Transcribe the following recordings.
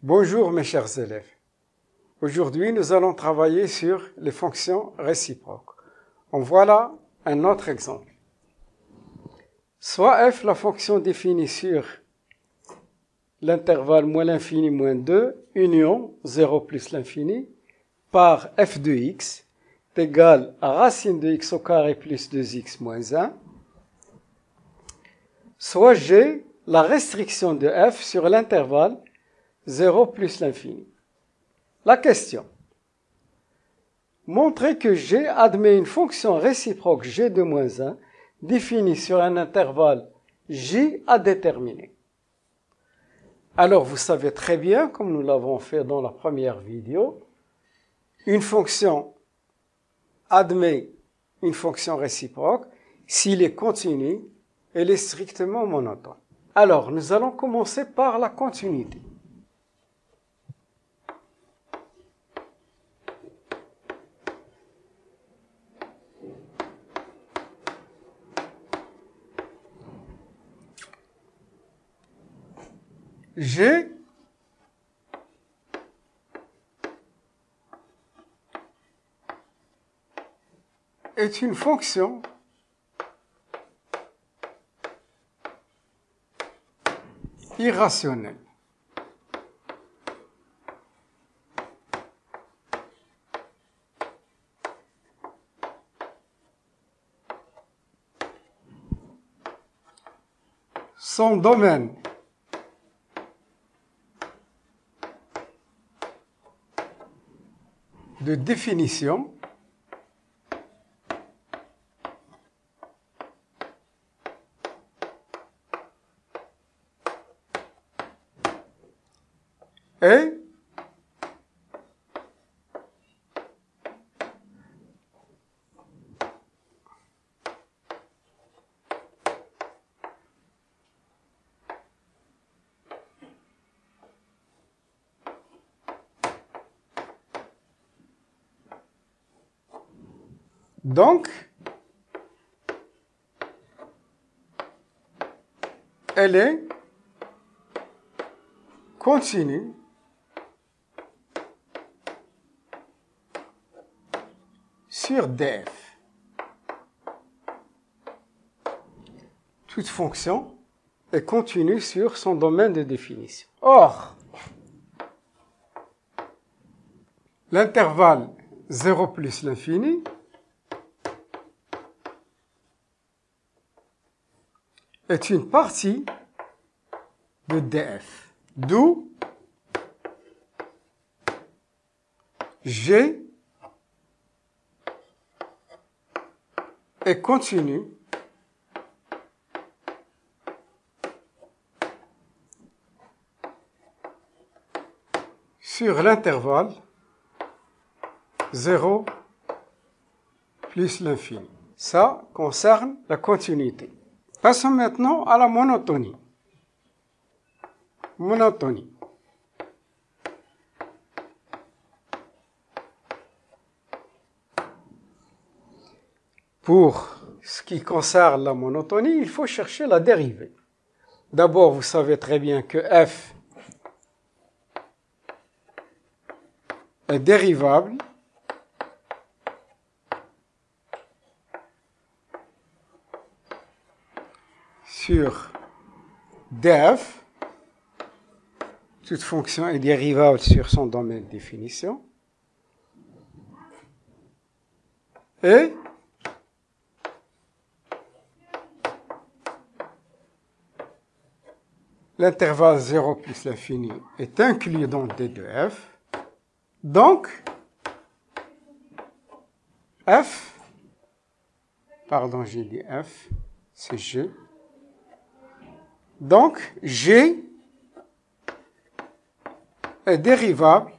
Bonjour mes chers élèves. Aujourd'hui, nous allons travailler sur les fonctions réciproques. En voilà un autre exemple. Soit f, la fonction définie sur l'intervalle moins l'infini moins 2, union 0 plus l'infini, par f de x, est égal à racine de x au carré plus 2x moins 1. Soit g, la restriction de f sur l'intervalle 0 plus l'infini. La question. Montrez que g admet une fonction réciproque g de moins 1 définie sur un intervalle j à déterminer. Alors, vous savez très bien, comme nous l'avons fait dans la première vidéo, une fonction admet une fonction réciproque s'il est continu et elle est strictement monotone. Alors, nous allons commencer par la continuité. G est une fonction irrationnelle. Son domaine de définition est donc, elle est continue sur df. Toute fonction est continue sur son domaine de définition. Or, l'intervalle 0 plus l'infini est une partie de df, d'où g est continu sur l'intervalle 0 plus l'infini. Ça concerne la continuité. Passons maintenant à la monotonie. Monotonie. Pour ce qui concerne la monotonie, il faut chercher la dérivée. D'abord, vous savez très bien que f est dérivable sur df. Toute fonction est dérivable sur son domaine de définition. Et l'intervalle 0 plus l'infini est inclus dans d de f. Donc, j'ai dit f, c'est g. Donc, g est dérivable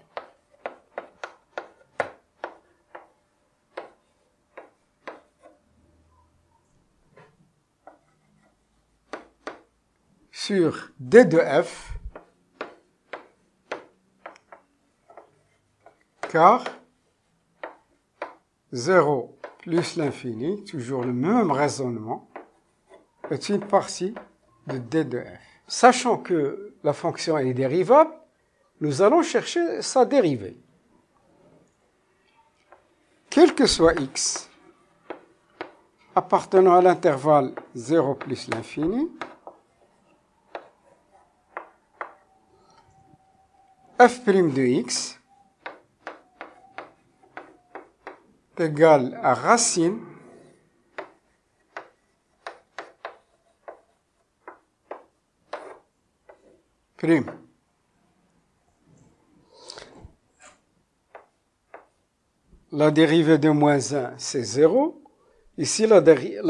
sur d de f, car 0 plus l'infini, toujours le même raisonnement, est une partie de d de f. Sachant que la fonction est dérivable, nous allons chercher sa dérivée. Quel que soit x appartenant à l'intervalle 0 plus l'infini, f' de x est égal à racine prime. La dérivée de moins 1, c'est 0. Ici, la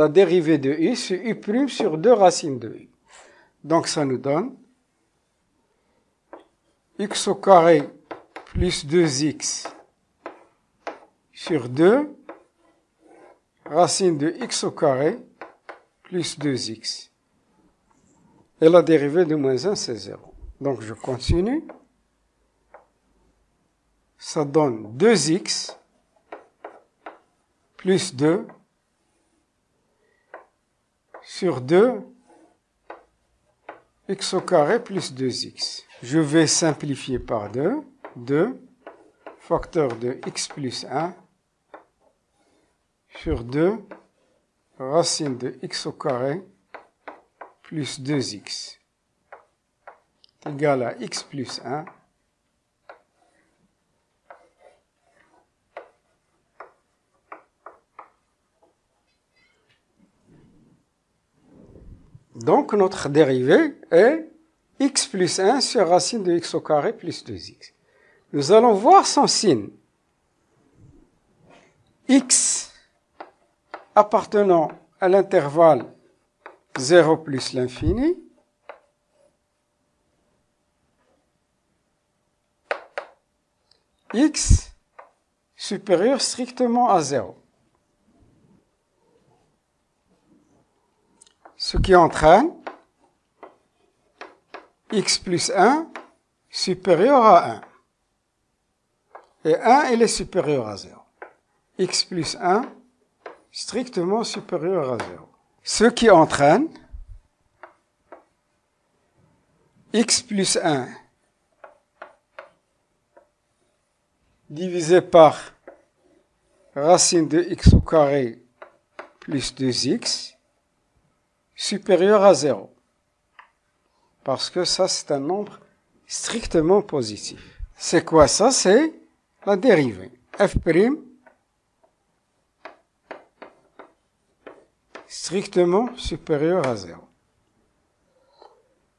dérivée de u, c'est u' sur 2 racines de u. Donc, ça nous donne x au carré plus 2x sur 2 racine de x au carré plus 2x. Et la dérivée de moins 1, c'est 0. Donc, je continue. Ça donne 2x plus 2 sur 2 x au carré plus 2x. Je vais simplifier par 2. 2 facteur de x plus 1 sur 2 racine de x au carré plus 2x égale à x plus 1 Donc, notre dérivée est x plus 1 sur racine de x au carré plus 2x. Nous allons voir son signe. X appartenant à l'intervalle 0 plus l'infini, x supérieur strictement à 0. Ce qui entraîne x plus 1 supérieur à 1. Et 1, il est supérieur à 0. X plus 1 strictement supérieur à 0. Ce qui entraîne x plus 1 divisé par racine de x au carré plus 2x supérieur à 0. Parce que ça, c'est un nombre strictement positif. C'est quoi ça? C'est la dérivée. F' strictement supérieur à 0.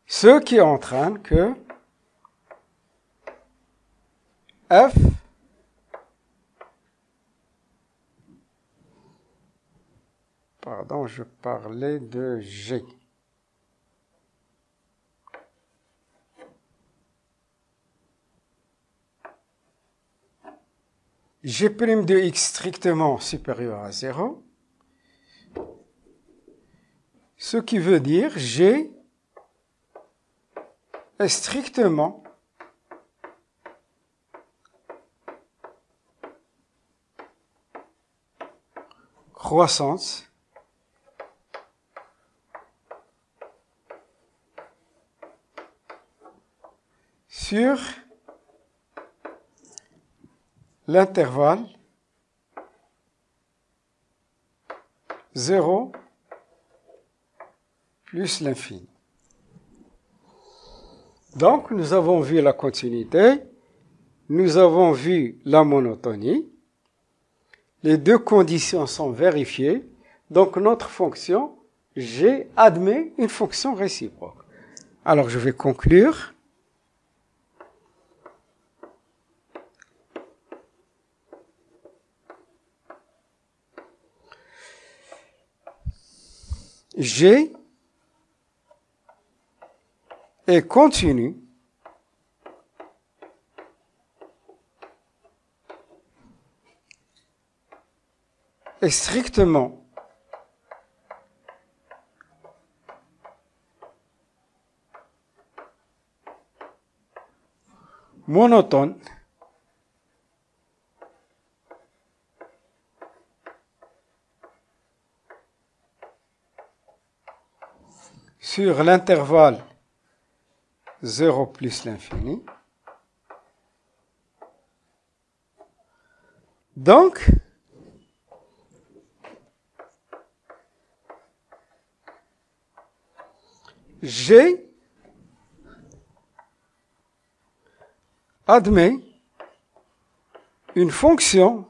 Ce qui entraîne que f Pardon, je parlais de G. G' de x strictement supérieur à 0. Ce qui veut dire G est strictement croissance sur l'intervalle 0 plus l'infini. Donc, nous avons vu la continuité, nous avons vu la monotonie, les deux conditions sont vérifiées, donc notre fonction G admet une fonction réciproque. Alors, je vais conclure. G est continu est strictement monotone sur l'intervalle 0 plus l'infini Donc, G admet une fonction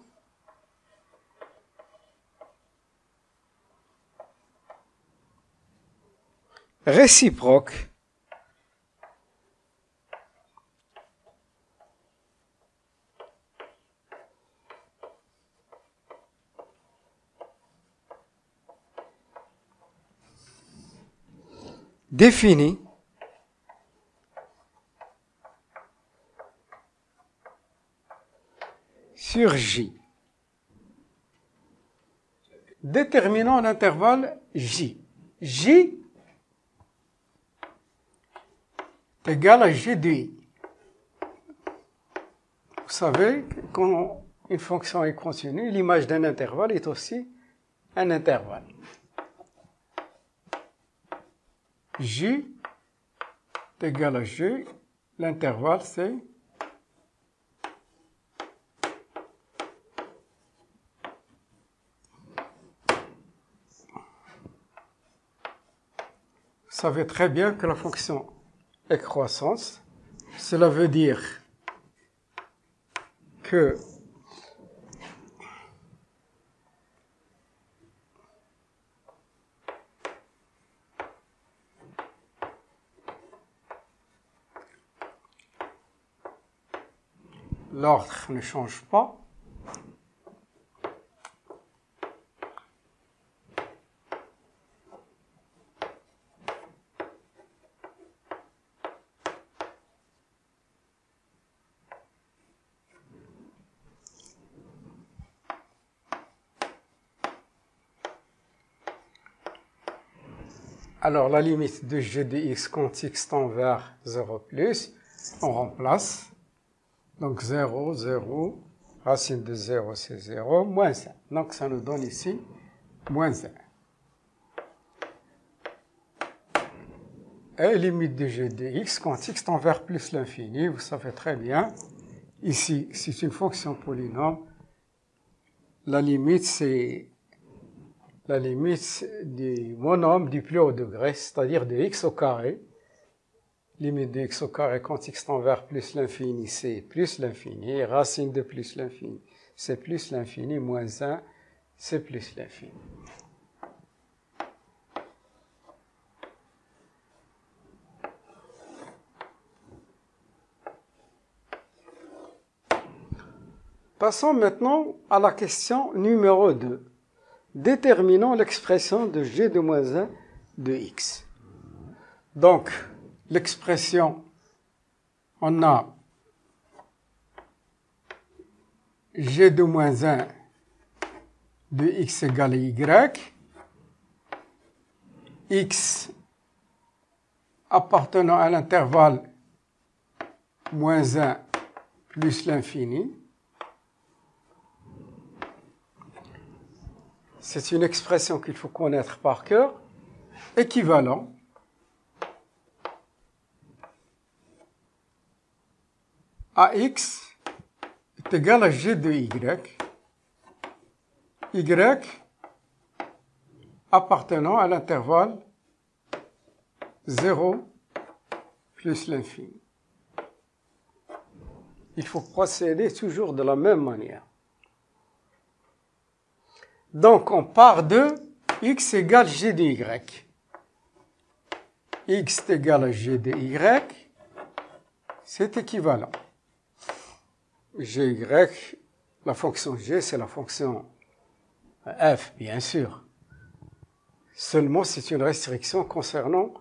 réciproque définie sur J. Déterminons l'intervalle J. J est égal à G de I. Vous savez, quand une fonction est continue, l'image d'un intervalle est aussi un intervalle. J est égal à G, l'intervalle c'est vous savez très bien que la fonction est croissante. Cela veut dire que l'ordre ne change pas. Alors, la limite de g de x quand x tend vers 0 plus, on remplace. Donc, 0, 0, racine de 0, c'est 0, moins 1. Donc, ça nous donne ici moins 1. Et limite de g de x quand x tend vers plus l'infini, vous savez très bien. Ici, c'est une fonction polynôme. La limite, c'est la limite du monôme du plus haut degré, c'est-à-dire de x au carré. Limite de x au carré quand x tend vers plus l'infini, c'est plus l'infini. Racine de plus l'infini, c'est plus l'infini. Moins 1, c'est plus l'infini. Passons maintenant à la question numéro 2. Déterminons l'expression de g de moins 1 de x. Donc, l'expression, on a g de moins 1 de x égale à y, x appartenant à l'intervalle moins 1 plus l'infini. C'est une expression qu'il faut connaître par cœur. Équivalent à x est égal à g de y. Y appartenant à l'intervalle 0 plus l'infini. Il faut procéder toujours de la même manière. Donc, on part de x égale g de y. X est égal à g de y, c'est équivalent. Gy, la fonction g, c'est la fonction f, bien sûr. Seulement, c'est une restriction concernant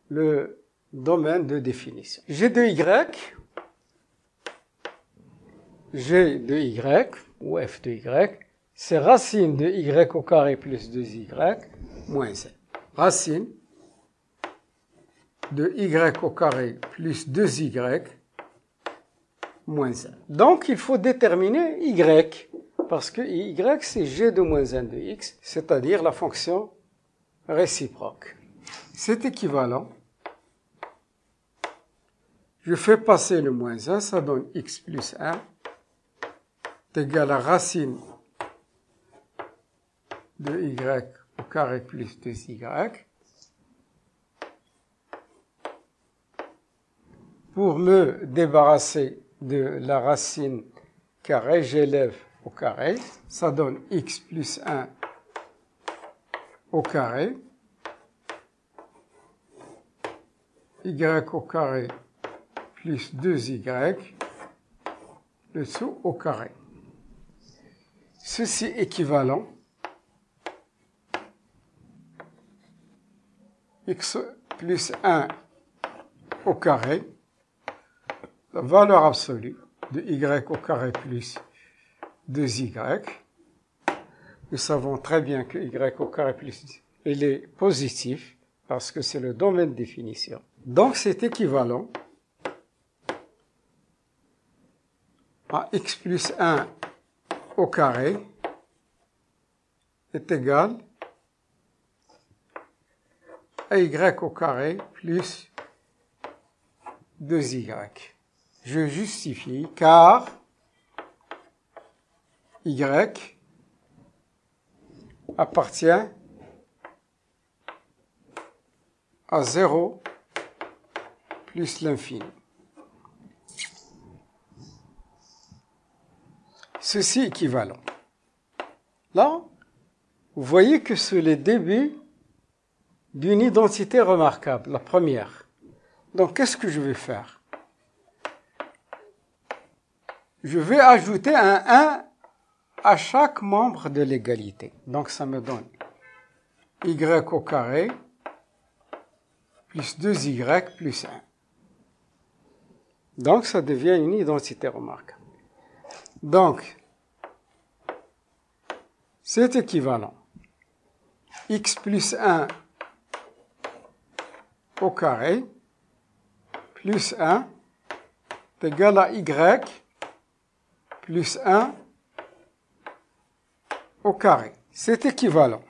le domaine de définition. G de y, ou f de y, c'est racine de y au carré plus 2y moins 1. Racine de y au carré plus 2y moins 1. Donc, il faut déterminer y, parce que y, c'est g de moins 1 de x, c'est-à-dire la fonction réciproque. C'est équivalent. Je fais passer le moins 1, ça donne x plus 1 est égal à racine de y au carré plus 2y. Pour me débarrasser de la racine carrée, j'élève au carré. Ça donne x plus 1 au carré. Y au carré plus 2y, le dessous au carré. Ceci équivalent. X plus 1 au carré, la valeur absolue de y au carré plus 2y. Nous savons très bien que y au carré plus, il est positif parce que c'est le domaine de définition. Donc c'est équivalent à x plus 1 au carré est égal à y au carré plus 2y. Je justifie car y appartient à 0 plus l'infini. Ceci équivalent. Là, vous voyez que c'est le début d'une identité remarquable, la première. Donc, qu'est-ce que je vais faire? Je vais ajouter un 1 à chaque membre de l'égalité. Donc, ça me donne y au carré plus 2y plus 1. Donc, ça devient une identité remarquable. Donc, c'est équivalent. X plus 1 au carré plus 1 est égal à y plus 1 au carré. C'est équivalent.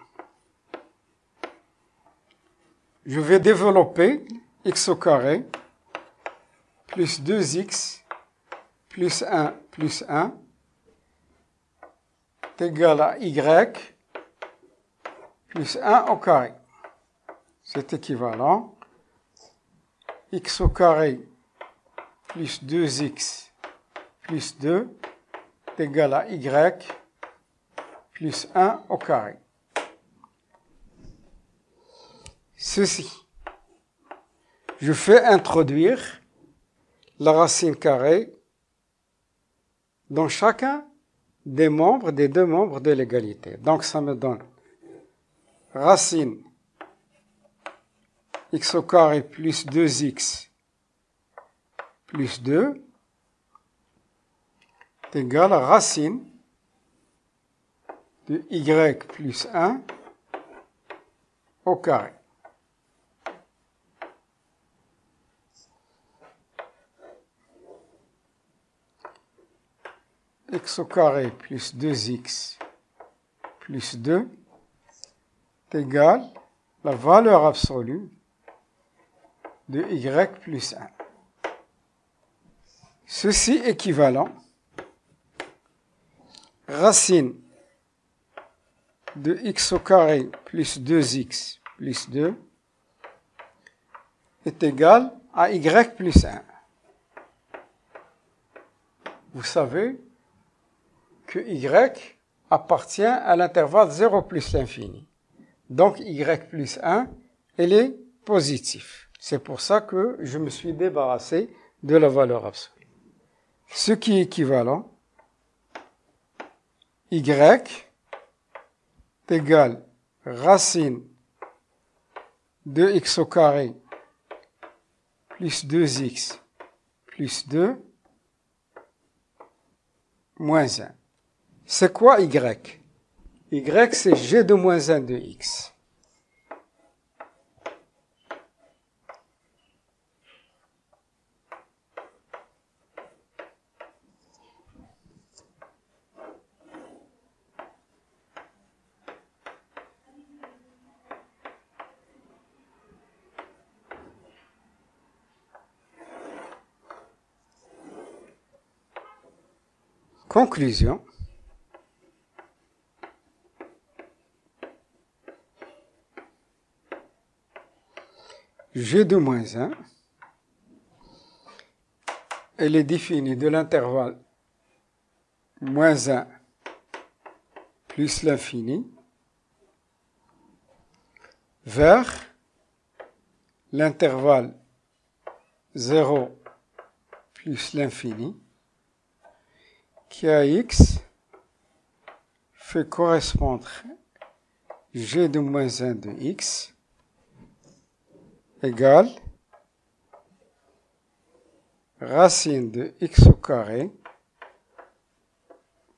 Je vais développer x au carré plus 2x plus 1 est égal à y plus 1 au carré. C'est équivalent. X au carré plus 2x plus 2 est égal à y plus 1 au carré. Ceci. Je fais introduire la racine carrée dans chacun des deux membres de l'égalité. Donc ça me donne racine x au carré plus 2x plus 2 est égal à racine de y plus 1 au carré. X au carré plus 2x plus 2 est égal à la valeur absolue de y plus 1. Ceci équivalent. Racine de x au carré plus 2x plus 2 est égal à y plus 1. Vous savez que y appartient à l'intervalle 0 plus l'infini. Donc y plus 1, elle est positif. C'est pour ça que je me suis débarrassé de la valeur absolue. Ce qui est équivalent, y est égal racine de x au carré plus 2x plus 2 moins 1. C'est quoi y? Y, c'est g de moins 1 de x. Conclusion. g de moins 1, elle est définie de l'intervalle moins 1 plus l'infini vers l'intervalle 0 plus l'infini qui à x fait correspondre g de moins 1 de x égale racine de x au carré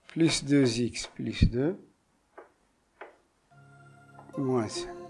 plus 2x plus 2 moins 1.